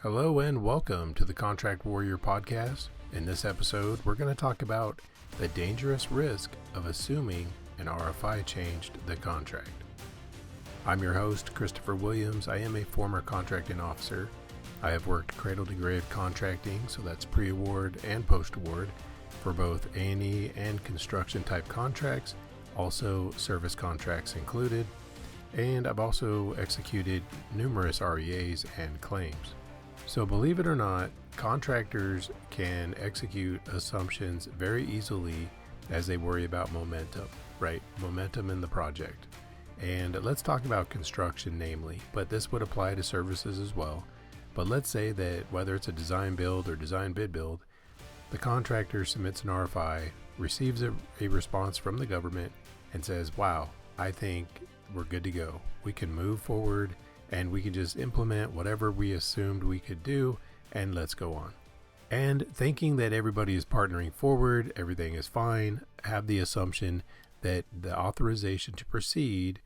Hello and welcome to the Contract Warrior podcast. In this episode, we're going to talk about the dangerous risk of assuming an RFI changed the contract. I'm your host, Christopher Williams. I am a former contracting officer. I have worked cradle to grave contracting, so that's pre-award and post-award, for both A&E and construction type contracts, also service contracts included, and I've also executed numerous REAs and claims. So believe it or not, contractors can execute assumptions very easily as they worry about momentum, right? Momentum in the project. And let's talk about construction namely, but this would apply to services as well. But let's say that whether it's a design build or design bid build, the contractor submits an RFI, receives a response from the government and says, wow, I think we're good to go. We can move forward and we can just implement whatever we assumed we could do, and let's go on. And thinking that everybody is partnering forward, everything is fine, have the assumption that the authorization to proceed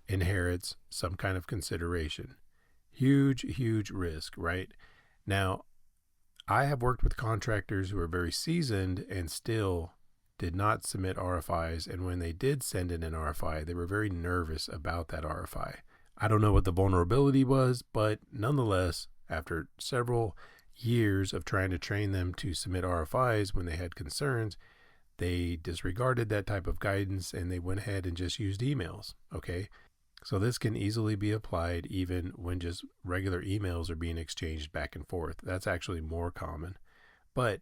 inherits some kind of consideration. Huge risk, right? Now, I have worked with contractors who are very seasoned and still did not submit RFIs, and when they did send in an RFI, they were very nervous about that RFI. I don't know what the vulnerability was, but nonetheless, after several years of trying to train them to submit RFIs when they had concerns, they disregarded that type of guidance and they went ahead and just used emails, okay? So this can easily be applied even when just regular emails are being exchanged back and forth. That's actually more common. But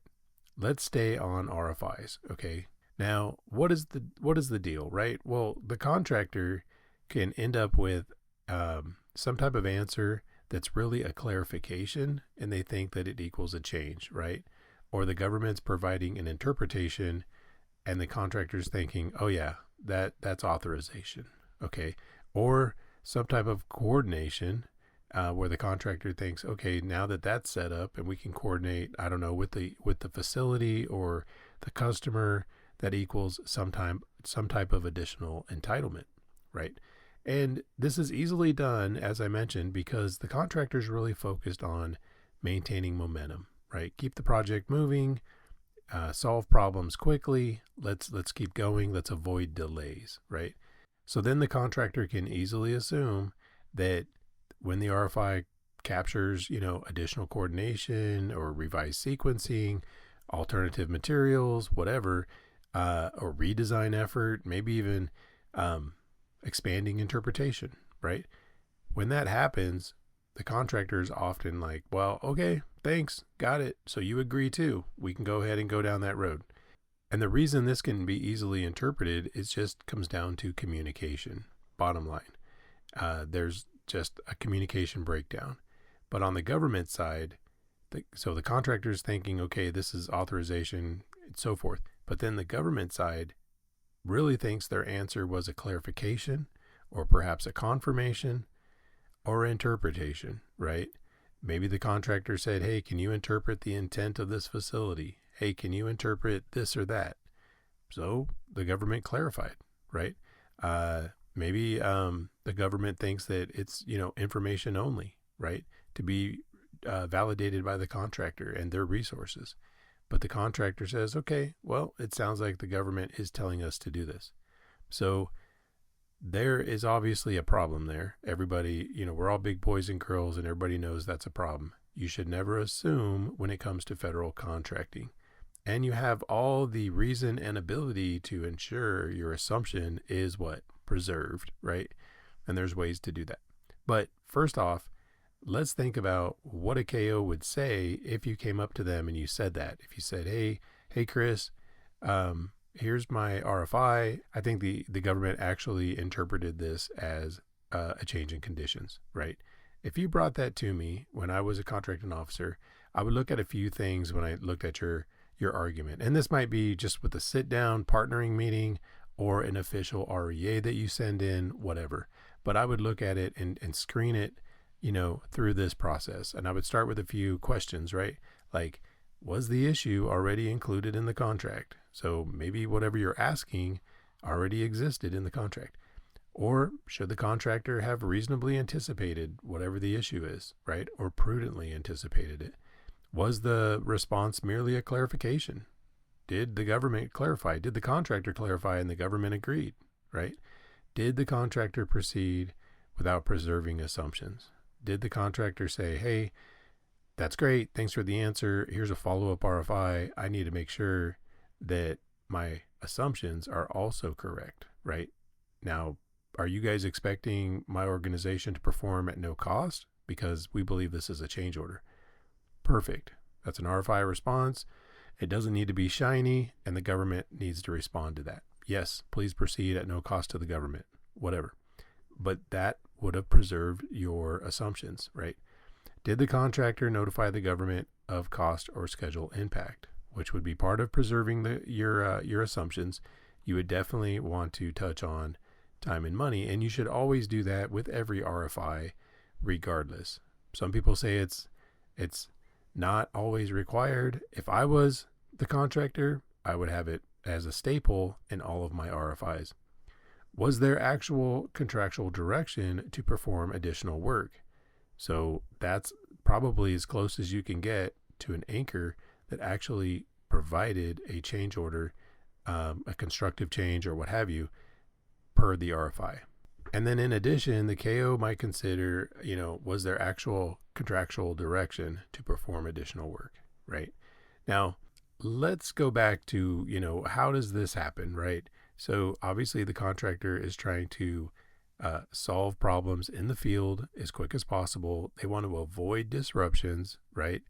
let's stay on RFIs, okay? Now, what is the deal, right? Well, the contractor can end up with some type of answer that's really a clarification, and they think that it equals a change, right? Or the government's providing an interpretation and the contractor's thinking, oh yeah, that's authorization, okay? Or some type of coordination where the contractor thinks, okay, now that that's set up and we can coordinate, I don't know, with the facility or the customer, that equals some type of additional entitlement, right? And this is easily done, as I mentioned, because the contractor's really focused on maintaining momentum, right? Keep the project moving, solve problems quickly. Let's keep going. Let's avoid delays, right? So then the contractor can easily assume that when the RFI captures, additional coordination or revised sequencing, alternative materials, whatever, or redesign effort, maybe even expanding interpretation, right? When that happens, the contractor is often like, well, okay, thanks, got it. So you agree too. We can go ahead and go down that road. And the reason this can be easily interpreted is just comes down to communication. Bottom line, there's just a communication breakdown. But on the government side, so the contractor is thinking, okay, this is authorization and so forth. But then the government side really thinks their answer was a clarification or perhaps a confirmation or interpretation, right? Maybe the contractor said, hey, can you interpret the intent of this facility? Hey, can you interpret this or that? So the government clarified, right? Maybe the government thinks that it's, information only, right? To be validated by the contractor and their resources. But the contractor says, okay, well, it sounds like the government is telling us to do this. So there is obviously a problem there. Everybody, we're all big boys and girls and everybody knows that's a problem. You should never assume when it comes to federal contracting. And you have all the reason and ability to ensure your assumption is preserved, right? And there's ways to do that. But first off, let's think about what a KO would say if you came up to them and you said that. If you said, hey, Chris, here's my RFI. I think the government actually interpreted this as a change in conditions, right? If you brought that to me when I was a contracting officer, I would look at a few things when I looked at your argument. And this might be just with a sit-down partnering meeting or an official REA that you send in, whatever. But I would look at it and screen it through this process. And I would start with a few questions, right? Like, was the issue already included in the contract? So maybe whatever you're asking already existed in the contract. Or should the contractor have reasonably anticipated whatever the issue is, right? Or prudently anticipated it? Was the response merely a clarification? Did the government clarify? Did the contractor clarify and the government agreed, right? Did the contractor proceed without preserving assumptions? Did the contractor say, hey, that's great, thanks for the answer, here's a follow-up RFI, I need to make sure that my assumptions are also correct, right? Now, are you guys expecting my organization to perform at no cost? Because we believe this is a change order. Perfect. That's an RFI response. It doesn't need to be shiny, and the government needs to respond to that. Yes, please proceed at no cost to the government, whatever. But that would have preserved your assumptions, right? Did the contractor notify the government of cost or schedule impact, which would be part of preserving your assumptions? You would definitely want to touch on time and money, and you should always do that with every RFI regardless. Some people say it's not always required. If I was the contractor, I would have it as a staple in all of my RFIs. Was there actual contractual direction to perform additional work? So that's probably as close as you can get to an anchor that actually provided a change order, a constructive change or what have you, per the RFI. And then in addition, the KO might consider, was there actual contractual direction to perform additional work, right? Now, let's go back to, how does this happen, right? So obviously the contractor is trying to solve problems in the field as quick as possible. They want to avoid disruptions, right?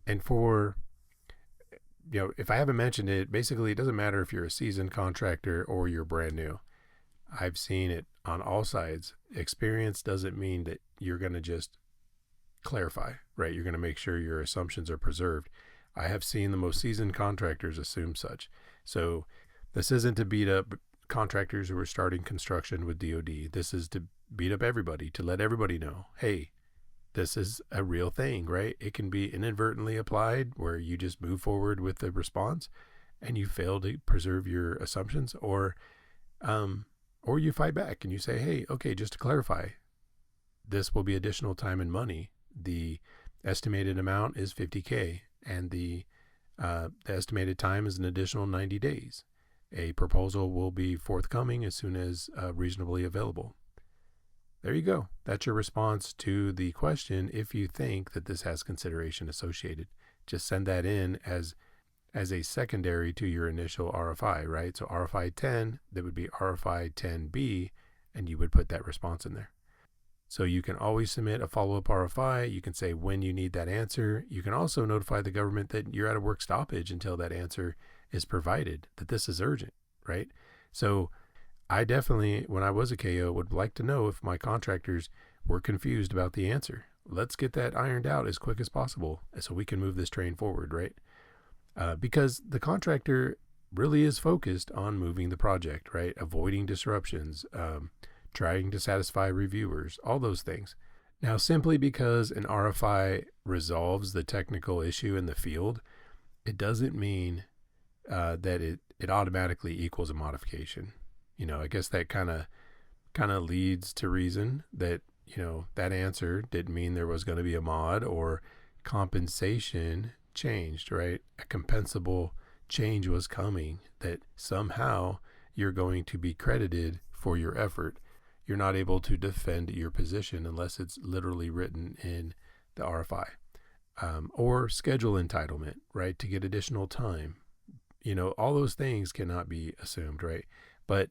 And for, if I haven't mentioned it, basically it doesn't matter if you're a seasoned contractor or you're brand new. I've seen it on all sides. Experience doesn't mean that you're going to just clarify, right? You're going to make sure your assumptions are preserved. I have seen the most seasoned contractors assume such. So this isn't to beat up contractors who are starting construction with DoD. This is to beat up everybody, to let everybody know, hey, this is a real thing, right? It can be inadvertently applied where you just move forward with the response and you fail to preserve your assumptions, or you fight back and you say, hey, okay, just to clarify, this will be additional time and money. The estimated amount is $50K and the estimated time is an additional 90 days. A proposal will be forthcoming as soon as reasonably available. There you go. That's your response to the question. If you think that this has consideration associated, just send that in as a secondary to your initial RFI, right? So RFI 10, that would be RFI 10B, and you would put that response in there. So you can always submit a follow-up RFI. You can say when you need that answer. You can also notify the government that you're at a work stoppage until that answer is provided, that this is urgent, right? So I definitely, when I was a KO, would like to know if my contractors were confused about the answer. Let's get that ironed out as quick as possible so we can move this train forward, right? Because the contractor really is focused on moving the project, right? Avoiding disruptions, trying to satisfy reviewers, all those things. Now, simply because an RFI resolves the technical issue in the field, it doesn't mean that it automatically equals a modification. I guess that kind of leads to reason that, that answer didn't mean there was going to be a mod or compensation changed, right? A compensable change was coming, that somehow you're going to be credited for your effort. You're not able to defend your position unless it's literally written in the RFI. Or schedule entitlement, right? To get additional time. All those things cannot be assumed, right? But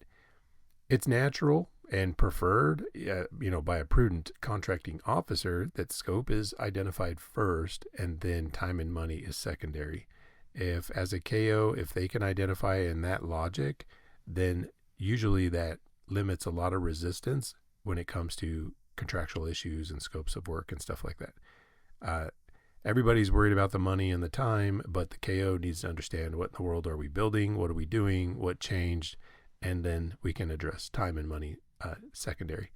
it's natural and preferred, by a prudent contracting officer that scope is identified first and then time and money is secondary. If as a KO, if they can identify in that logic, then usually that limits a lot of resistance when it comes to contractual issues and scopes of work and stuff like that. Everybody's worried about the money and the time, but the KO needs to understand what in the world are we building, what are we doing, what changed, and then we can address time and money secondary.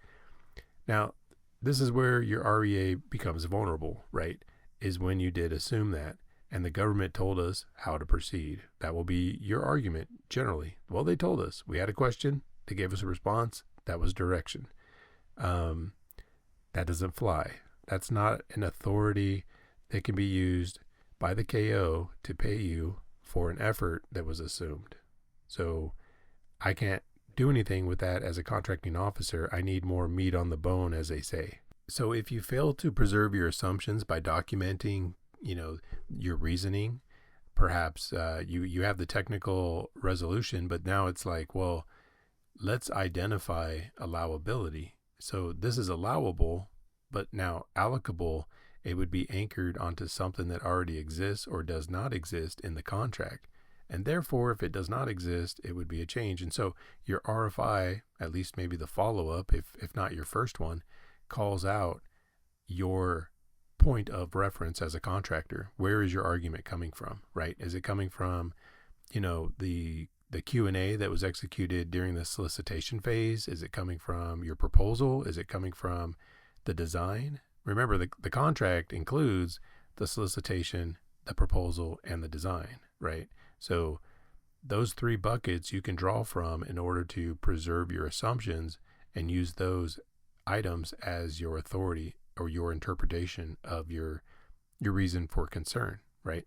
Now, this is where your REA becomes vulnerable, right? Is when you did assume that, and the government told us how to proceed. That will be your argument generally. Well, they told us. We had a question. They gave us a response. That was direction. That doesn't fly. That's not an authority that can be used by the KO to pay you for an effort that was assumed. So I can't do anything with that as a contracting officer. I need more meat on the bone, as they say. So if you fail to preserve your assumptions by documenting, your reasoning, perhaps you have the technical resolution, but now it's like, well, let's identify allowability. So this is allowable, but now allocable, it would be anchored onto something that already exists or does not exist in the contract. And therefore, if it does not exist, it would be a change. And so your RFI, at least maybe the follow-up, if not your first one, calls out your point of reference as a contractor. Where is your argument coming from, right? Is it coming from, the Q&A that was executed during the solicitation phase? Is it coming from your proposal? Is it coming from the design? Remember, the contract includes the solicitation, the proposal, and the design, right? So those three buckets you can draw from in order to preserve your assumptions and use those items as your authority or your interpretation of your reason for concern, right?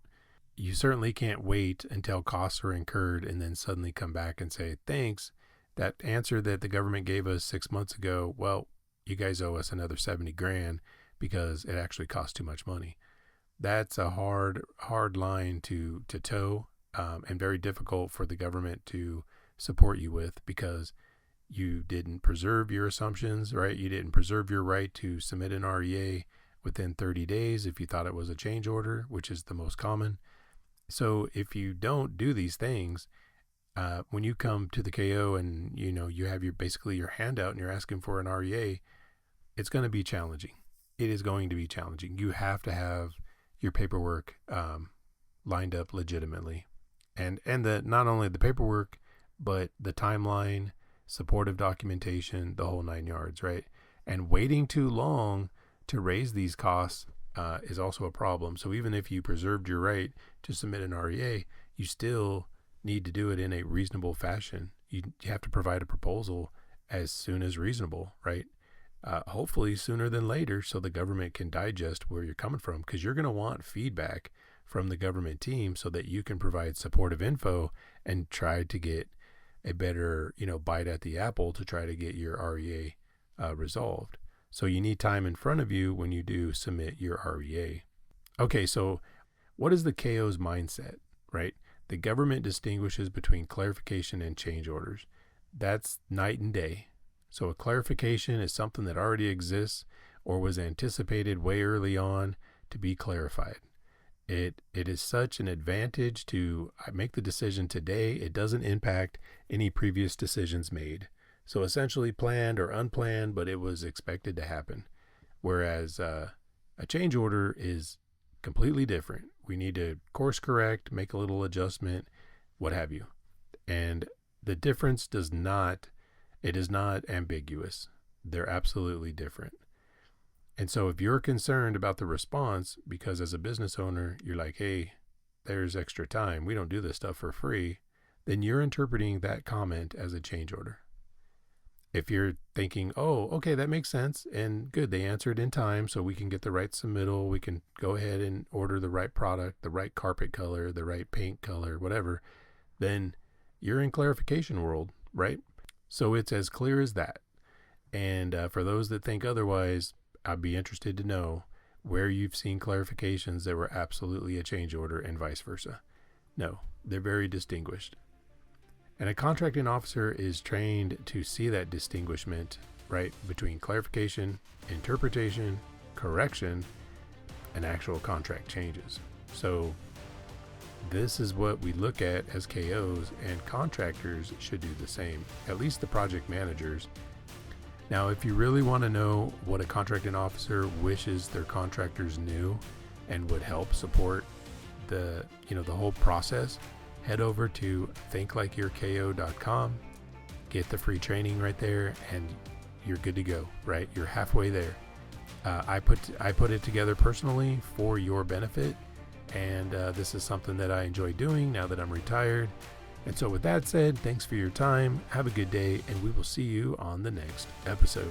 You certainly can't wait until costs are incurred and then suddenly come back and say, thanks, that answer that the government gave us 6 months ago, well, you guys owe us another $70,000 because it actually cost too much money. That's a hard line to toe, and very difficult for the government to support you with, because you didn't preserve your assumptions, right? You didn't preserve your right to submit an REA within 30 days if you thought it was a change order, which is the most common. So if you don't do these things, when you come to the KO and you have basically your hand out and you're asking for an REA, it's going to be challenging. It is going to be challenging. You have to have your paperwork lined up legitimately, and not only the paperwork, but the timeline, supportive documentation, the whole 9 yards, right? And waiting too long to raise these costs is also a problem. So even if you preserved your right to submit an REA, you still need to do it in a reasonable fashion. You have to provide a proposal as soon as reasonable, right? Hopefully sooner than later, so the government can digest where you're coming from, because you're going to want feedback from the government team so that you can provide supportive info and try to get a better, bite at the apple to try to get your REA resolved. So you need time in front of you when you do submit your REA. Okay, so what is the KO's mindset, right? The government distinguishes between clarification and change orders. That's night and day. So a clarification is something that already exists or was anticipated way early on to be clarified. It is such an advantage to make the decision today. It doesn't impact any previous decisions made. So essentially planned or unplanned, but it was expected to happen. Whereas a change order is completely different. We need to course correct, make a little adjustment, what have you. And the difference is not ambiguous. They're absolutely different. And so if you're concerned about the response, because as a business owner, you're like, hey, there's extra time, we don't do this stuff for free, then you're interpreting that comment as a change order. If you're thinking, oh, okay, that makes sense, and good, they answered in time, so we can get the right submittal, we can go ahead and order the right product, the right carpet color, the right paint color, whatever, then you're in clarification world, right? So it's as clear as that. And for those that think otherwise, I'd be interested to know where you've seen clarifications that were absolutely a change order and vice versa. No, they're very distinguished. And a contracting officer is trained to see that distinguishment, right, between clarification, interpretation, correction, and actual contract changes. So this is what we look at as KOs, and contractors should do the same, at least the project managers. Now, if you really want to know what a contracting officer wishes their contractors knew and would help support the whole process, head over to thinklikeyourko.com, get the free training right there, and you're good to go, right? You're halfway there. I put it together personally for your benefit, and this is something that I enjoy doing now that I'm retired. And so with that said, thanks for your time, have a good day, and we will see you on the next episode.